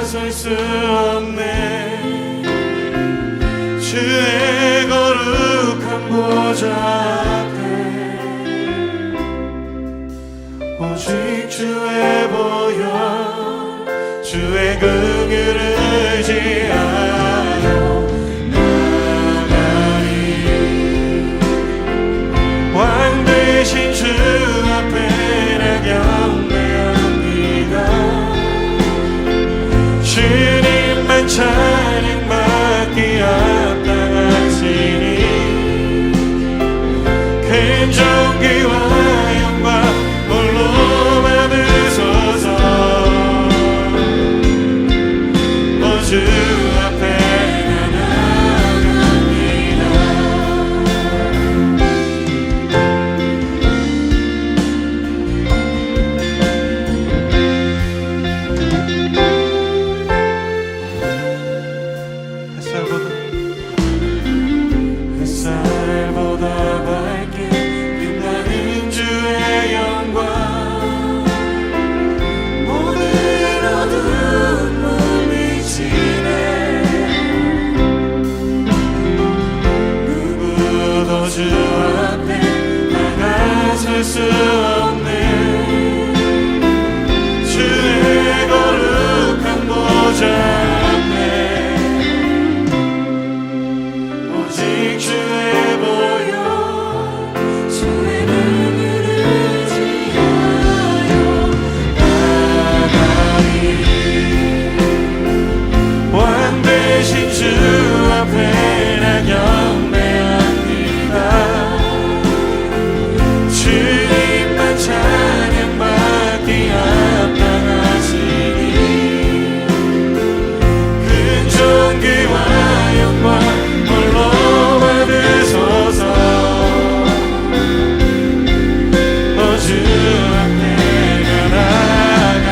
다가설 수 없네. 주의 거룩한 보좌 앞에 오직 주의 보혈 주의 긍휼을 의지하여 나가리. 왕 되신 주 앞에 나 경배합니다. 주님만 찬양받기 합당하시니 큰 존귀와 영광 홀로 받으소서. 주 앞에 나아갑니다. 햇살보다 밝게 빛나는 주의 영광 모든 어두움을 비치네. 누구도 주 앞에 나가설 수 없네. 주의 거룩한 보좌 앞에 오직 주의 보혈 주의 긍휼을 의지하여 나가리. 왕 되신 주 앞에 나 경배합니다. 주님만 찬양받기 합당하시니 큰 존귀와 영광 홀로 받으소서. 주 앞에 나아가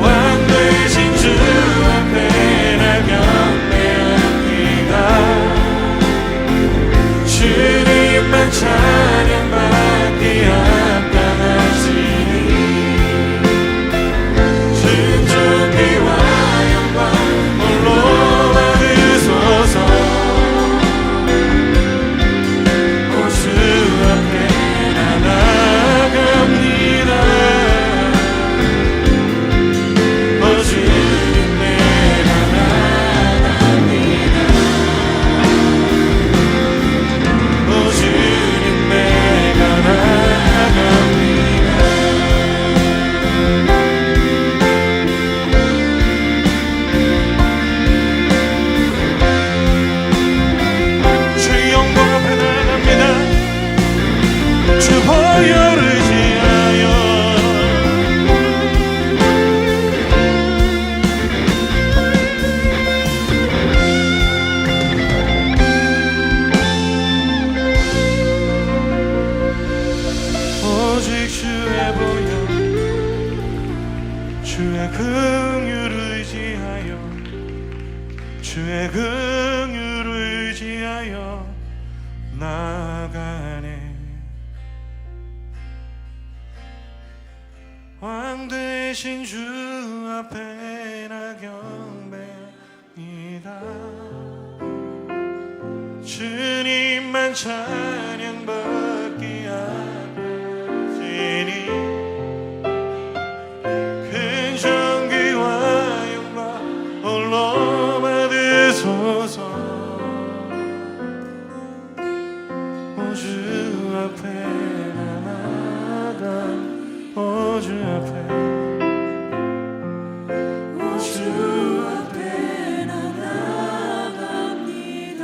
왕 되신 주 앞에 나 경배합니다. 주님만 찬양받기 합당하시니 큰 존귀와 영광 홀로 받으소서. 주 앞에 나아갑니다. 주님 내가 나아갑니다. 주님 내가 나아갑니다. 주의 영광 앞에 나아갑니다. 주 보혈을 의지하여 오직 주의 보혈 주의 긍휼을 의지하여 주의 긍휼을 의지하여 나아가네. 왕 되신 주 앞에 나 경배합니다. 주님만 찬양받기 합당하시니 큰 존귀와 영광 홀로 받으소서. 주 앞에 나아가 주 앞에 주 앞에 나아갑니다.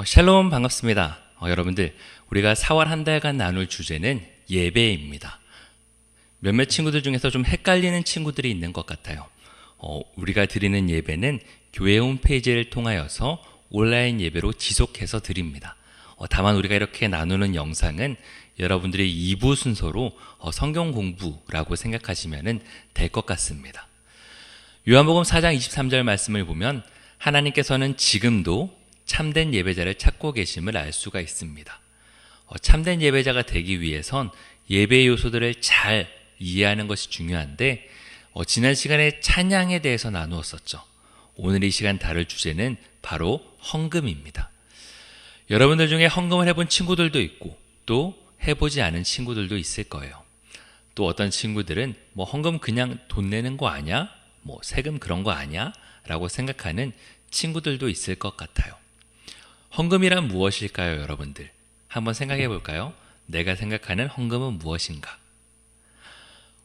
샬롬 반갑습니다. 여러분들, 우리가 4월 한 달간 나눌 주제는 예배입니다. 몇몇 친구들 중에서 좀 헷갈리는 친구들이 있는 것 같아요. 우리가 드리는 예배는 교회 홈페이지를 통하여서 온라인 예배로 지속해서 드립니다. 다만 우리가 이렇게 나누는 영상은 여러분들의 2부 순서로 성경 공부라고 생각하시면 될 것 같습니다. 요한복음 4장 23절 말씀을 보면 하나님께서는 지금도 참된 예배자를 찾고 계심을 알 수가 있습니다. 참된 예배자가 되기 위해선 예배 요소들을 잘 이해하는 것이 중요한데 지난 시간에 찬양에 대해서 나누었었죠. 오늘 이 시간 다룰 주제는 바로 헌금입니다. 여러분들 중에 헌금을 해본 친구들도 있고 또 해보지 않은 친구들도 있을 거예요. 또 어떤 친구들은 헌금 그냥 돈 내는 거 아니야? 세금 그런 거 아니야? 라고 생각하는 친구들도 있을 것 같아요. 헌금이란 무엇일까요, 여러분들? 한번 생각해 볼까요? 내가 생각하는 헌금은 무엇인가?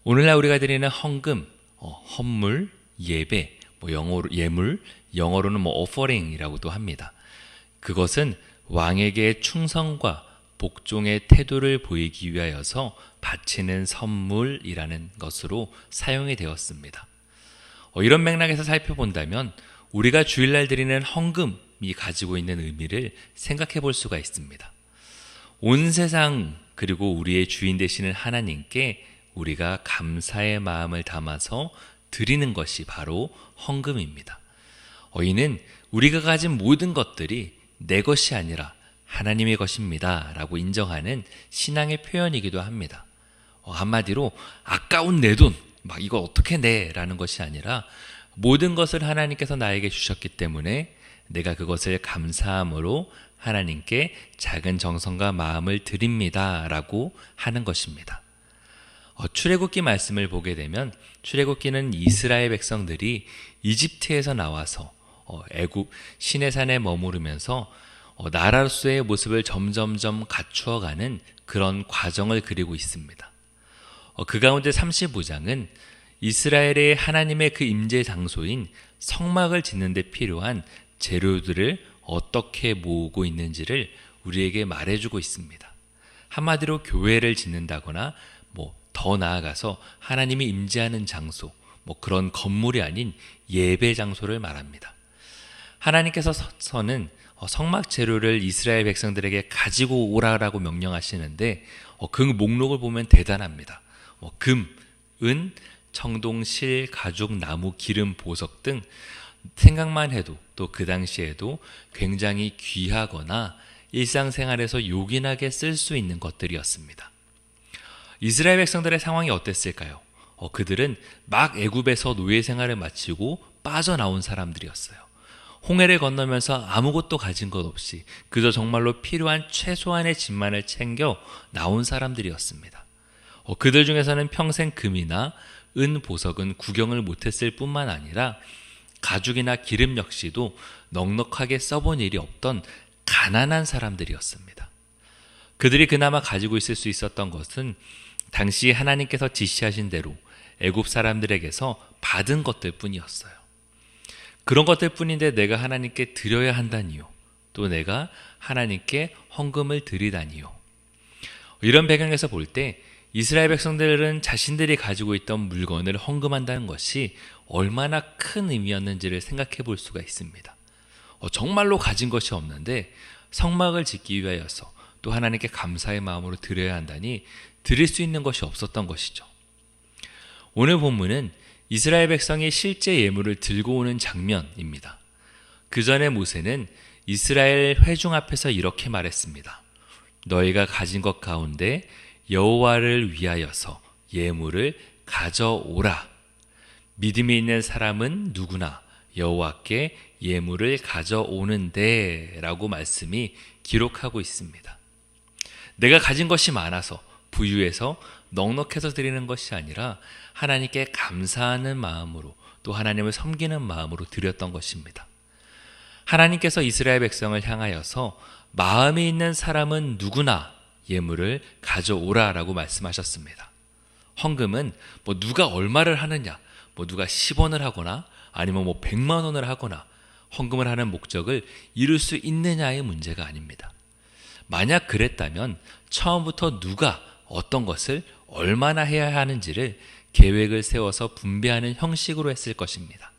오늘날 우리가 드리는 헌금, 헌물, 예배, 영어로 예물, 영어로는 offering이라고도 합니다. 그것은 왕에게 충성과 복종의 태도를 보이기 위하여서 바치는 선물이라는 것으로 사용이 되었습니다. 이런 맥락에서 살펴본다면 우리가 주일날 드리는 헌금이 가지고 있는 의미를 생각해 볼 수가 있습니다. 온 세상 그리고 우리의 주인 되시는 하나님께 우리가 감사의 마음을 담아서 드리는 것이 바로 헌금입니다. 이는 우리가 가진 모든 것들이 내 것이 아니라 하나님의 것입니다 라고 인정하는 신앙의 표현이기도 합니다. 한마디로 아까운 내 돈, 이거 어떻게 내? 라는 것이 아니라 모든 것을 하나님께서 나에게 주셨기 때문에 내가 그것을 감사함으로 하나님께 작은 정성과 마음을 드립니다 라고 하는 것입니다. 출애굽기 말씀을 보게 되면 출애굽기는 이스라엘 백성들이 이집트에서 나와서 애굽 시내산에 머무르면서 나라로서의 모습을 점점점 갖추어가는 그런 과정을 그리고 있습니다. 그 가운데 35장은 이스라엘의 하나님의 그 임재 장소인 성막을 짓는 데 필요한 재료들을 어떻게 모으고 있는지를 우리에게 말해주고 있습니다. 한마디로 교회를 짓는다거나 더 나아가서 하나님이 임재하는 장소, 그런 건물이 아닌 예배 장소를 말합니다. 하나님께서는 성막 재료를 이스라엘 백성들에게 가지고 오라라고 명령하시는데 그 목록을 보면 대단합니다. 금, 은, 청동, 실, 가죽, 나무, 기름, 보석 등 생각만 해도 또 그 당시에도 굉장히 귀하거나 일상생활에서 요긴하게 쓸 수 있는 것들이었습니다. 이스라엘 백성들의 상황이 어땠을까요? 그들은 막 애굽에서 노예 생활을 마치고 빠져나온 사람들이었어요. 홍해를 건너면서 아무것도 가진 것 없이 그저 정말로 필요한 최소한의 짐만을 챙겨 나온 사람들이었습니다. 그들 중에서는 평생 금이나 은, 보석은 구경을 못했을 뿐만 아니라 가죽이나 기름 역시도 넉넉하게 써본 일이 없던 가난한 사람들이었습니다. 그들이 그나마 가지고 있을 수 있었던 것은 당시 하나님께서 지시하신 대로 애굽 사람들에게서 받은 것들 뿐이었어요. 그런 것들 뿐인데 내가 하나님께 드려야 한다니요. 또 내가 하나님께 헌금을 드리다니요. 이런 배경에서 볼 때 이스라엘 백성들은 자신들이 가지고 있던 물건을 헌금한다는 것이 얼마나 큰 의미였는지를 생각해 볼 수가 있습니다. 정말로 가진 것이 없는데 성막을 짓기 위하여서 또 하나님께 감사의 마음으로 드려야 한다니 드릴 수 있는 것이 없었던 것이죠. 오늘 본문은 이스라엘 백성이 실제 예물을 들고 오는 장면입니다. 그 전에 모세는 이스라엘 회중 앞에서 이렇게 말했습니다. 너희가 가진 것 가운데 여호와를 위하여서 예물을 가져오라. 믿음이 있는 사람은 누구나 여호와께 예물을 가져오는데 라고 말씀이 기록하고 있습니다. 내가 가진 것이 많아서 부유해서 넉넉해서 드리는 것이 아니라 하나님께 감사하는 마음으로 또 하나님을 섬기는 마음으로 드렸던 것입니다. 하나님께서 이스라엘 백성을 향하여서 마음이 있는 사람은 누구나 예물을 가져오라라고 말씀하셨습니다. 헌금은 누가 얼마를 하느냐, 누가 10원을 하거나 아니면 100만 원을 하거나 헌금을 하는 목적을 이룰 수 있느냐의 문제가 아닙니다. 만약 그랬다면 처음부터 누가 어떤 것을 얼마나 해야 하는지를 계획을 세워서 분배하는 형식으로 했을 것입니다.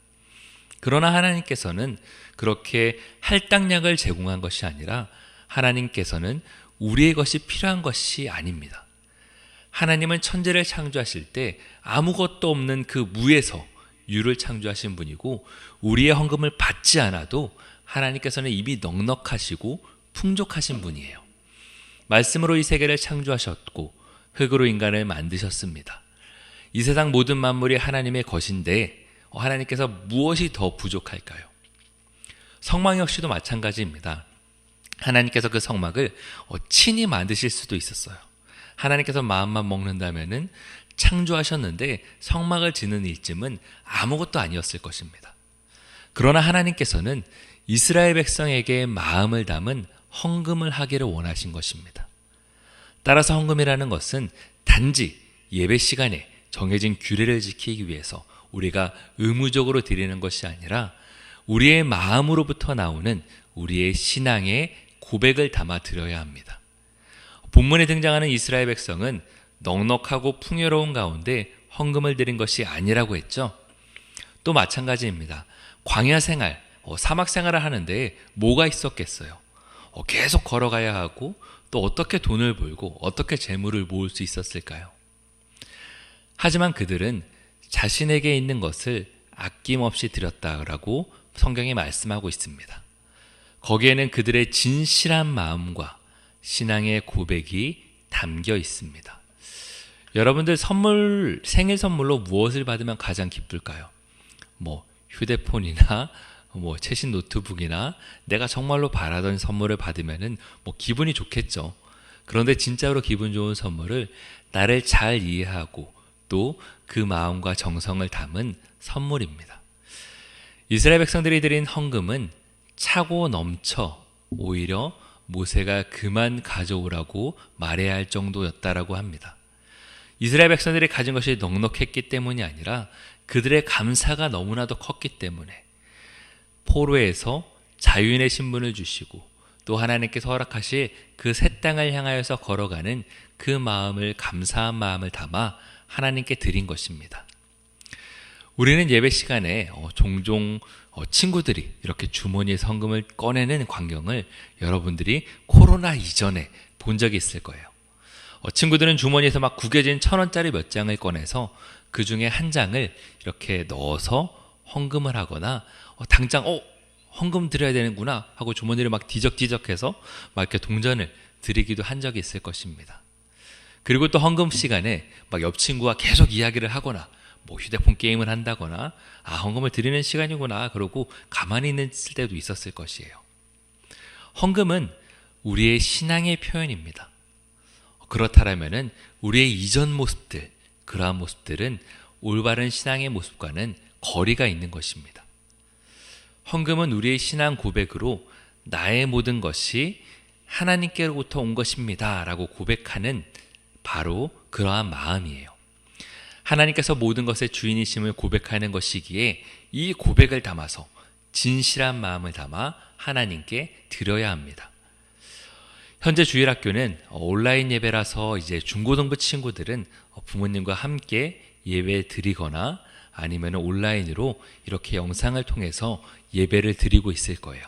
그러나 하나님께서는 그렇게 할당량을 제공한 것이 아니라 하나님께서는 우리의 것이 필요한 것이 아닙니다. 하나님은 천지를 창조하실 때 아무것도 없는 그 무에서 유를 창조하신 분이고 우리의 헌금을 받지 않아도 하나님께서는 이미 넉넉하시고 풍족하신 분이에요. 말씀으로 이 세계를 창조하셨고 흙으로 인간을 만드셨습니다. 이 세상 모든 만물이 하나님의 것인데 하나님께서 무엇이 더 부족할까요? 성막 역시도 마찬가지입니다. 하나님께서 그 성막을 친히 만드실 수도 있었어요. 하나님께서 마음만 먹는다면은 창조하셨는데 성막을 짓는 일쯤은 아무것도 아니었을 것입니다. 그러나 하나님께서는 이스라엘 백성에게 마음을 담은 헌금을 하기를 원하신 것입니다. 따라서 헌금이라는 것은 단지 예배 시간에 정해진 규례를 지키기 위해서 우리가 의무적으로 드리는 것이 아니라 우리의 마음으로부터 나오는 우리의 신앙의 고백을 담아 드려야 합니다. 본문에 등장하는 이스라엘 백성은 넉넉하고 풍요로운 가운데 헌금을 드린 것이 아니라고 했죠. 또 마찬가지입니다. 광야 생활, 사막 생활을 하는데 뭐가 있었겠어요? 계속 걸어가야 하고 또 어떻게 돈을 벌고 어떻게 재물을 모을 수 있었을까요? 하지만 그들은 자신에게 있는 것을 아낌없이 드렸다라고 성경이 말씀하고 있습니다. 거기에는 그들의 진실한 마음과 신앙의 고백이 담겨 있습니다. 여러분들 생일 선물로 무엇을 받으면 가장 기쁠까요? 휴대폰이나 최신 노트북이나 내가 정말로 바라던 선물을 받으면은 기분이 좋겠죠. 그런데 진짜로 기분 좋은 선물을 나를 잘 이해하고 또 그 마음과 정성을 담은 선물입니다. 이스라엘 백성들이 드린 헌금은 차고 넘쳐 오히려 모세가 그만 가져오라고 말해야 할 정도였다라고 합니다. 이스라엘 백성들이 가진 것이 넉넉했기 때문이 아니라 그들의 감사가 너무나도 컸기 때문에 포로에서 자유인의 신분을 주시고 또 하나님께서 허락하실 그 새 땅을 향하여서 걸어가는 그 마음을 감사한 마음을 담아 하나님께 드린 것입니다. 우리는 예배 시간에 종종 친구들이 이렇게 주머니에서 헌금을 꺼내는 광경을 여러분들이 코로나 이전에 본 적이 있을 거예요. 친구들은 주머니에서 막 구겨진 1,000원짜리 몇 장을 꺼내서 그 중에 한 장을 이렇게 넣어서 헌금을 하거나 당장 헌금 드려야 되는구나 하고 주머니를 막 뒤적뒤적해서 막 이렇게 동전을 드리기도 한 적이 있을 것입니다. 그리고 또 헌금 시간에 막 옆 친구와 계속 이야기를 하거나 휴대폰 게임을 한다거나 헌금을 드리는 시간이구나 그러고 가만히 있을 때도 있었을 것이에요. 헌금은 우리의 신앙의 표현입니다. 그렇다면은 우리의 이전 모습들, 그러한 모습들은 올바른 신앙의 모습과는 거리가 있는 것입니다. 헌금은 우리의 신앙 고백으로 나의 모든 것이 하나님께로부터 온 것입니다 라고 고백하는 바로 그러한 마음이에요. 하나님께서 모든 것의 주인이심을 고백하는 것이기에 이 고백을 담아서 진실한 마음을 담아 하나님께 드려야 합니다. 현재 주일학교는 온라인 예배라서 이제 중고등부 친구들은 부모님과 함께 예배 드리거나 아니면 온라인으로 이렇게 영상을 통해서 예배를 드리고 있을 거예요.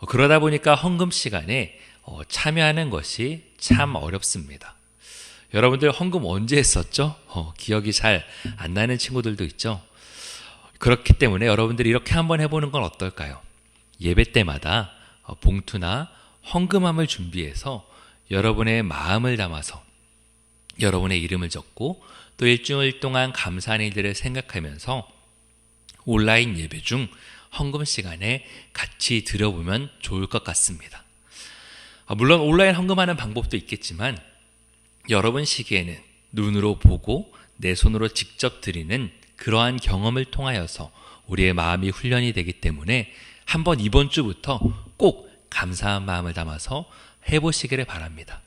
그러다 보니까 헌금 시간에 참여하는 것이 참 어렵습니다. 여러분들 헌금 언제 했었죠? 기억이 잘 안 나는 친구들도 있죠. 그렇기 때문에 여러분들이 이렇게 한번 해보는 건 어떨까요? 예배 때마다 봉투나 헌금함을 준비해서 여러분의 마음을 담아서 여러분의 이름을 적고 또 일주일 동안 감사한 일들을 생각하면서 온라인 예배 중 헌금 시간에 같이 드려보면 좋을 것 같습니다. 물론 온라인 헌금하는 방법도 있겠지만 여러분 시기에는 눈으로 보고 내 손으로 직접 드리는 그러한 경험을 통하여서 우리의 마음이 훈련이 되기 때문에 한번 이번 주부터 꼭 감사한 마음을 담아서 해보시기를 바랍니다.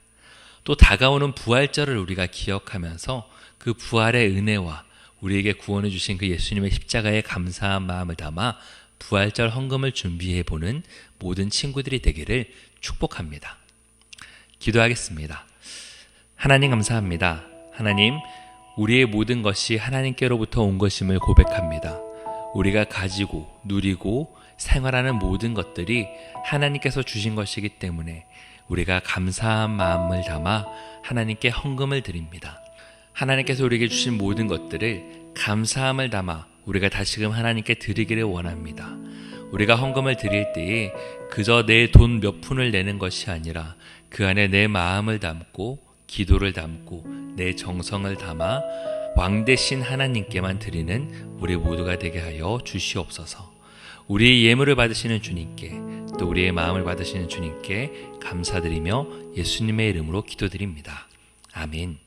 또 다가오는 부활절을 우리가 기억하면서 그 부활의 은혜와 우리에게 구원해 주신 그 예수님의 십자가에 감사한 마음을 담아 부활절 헌금을 준비해 보는 모든 친구들이 되기를 축복합니다. 기도하겠습니다. 하나님 감사합니다. 하나님, 우리의 모든 것이 하나님께로부터 온 것임을 고백합니다. 우리가 가지고 누리고 생활하는 모든 것들이 하나님께서 주신 것이기 때문에 우리가 감사한 마음을 담아 하나님께 헌금을 드립니다. 하나님께서 우리에게 주신 모든 것들을 감사함을 담아 우리가 다시금 하나님께 드리기를 원합니다. 우리가 헌금을 드릴 때에 그저 내 돈 몇 푼을 내는 것이 아니라 그 안에 내 마음을 담고 기도를 담고 내 정성을 담아 왕 대신 하나님께만 드리는 우리 모두가 되게 하여 주시옵소서. 우리의 예물을 받으시는 주님께 또 우리의 마음을 받으시는 주님께 감사드리며 예수님의 이름으로 기도드립니다. 아멘.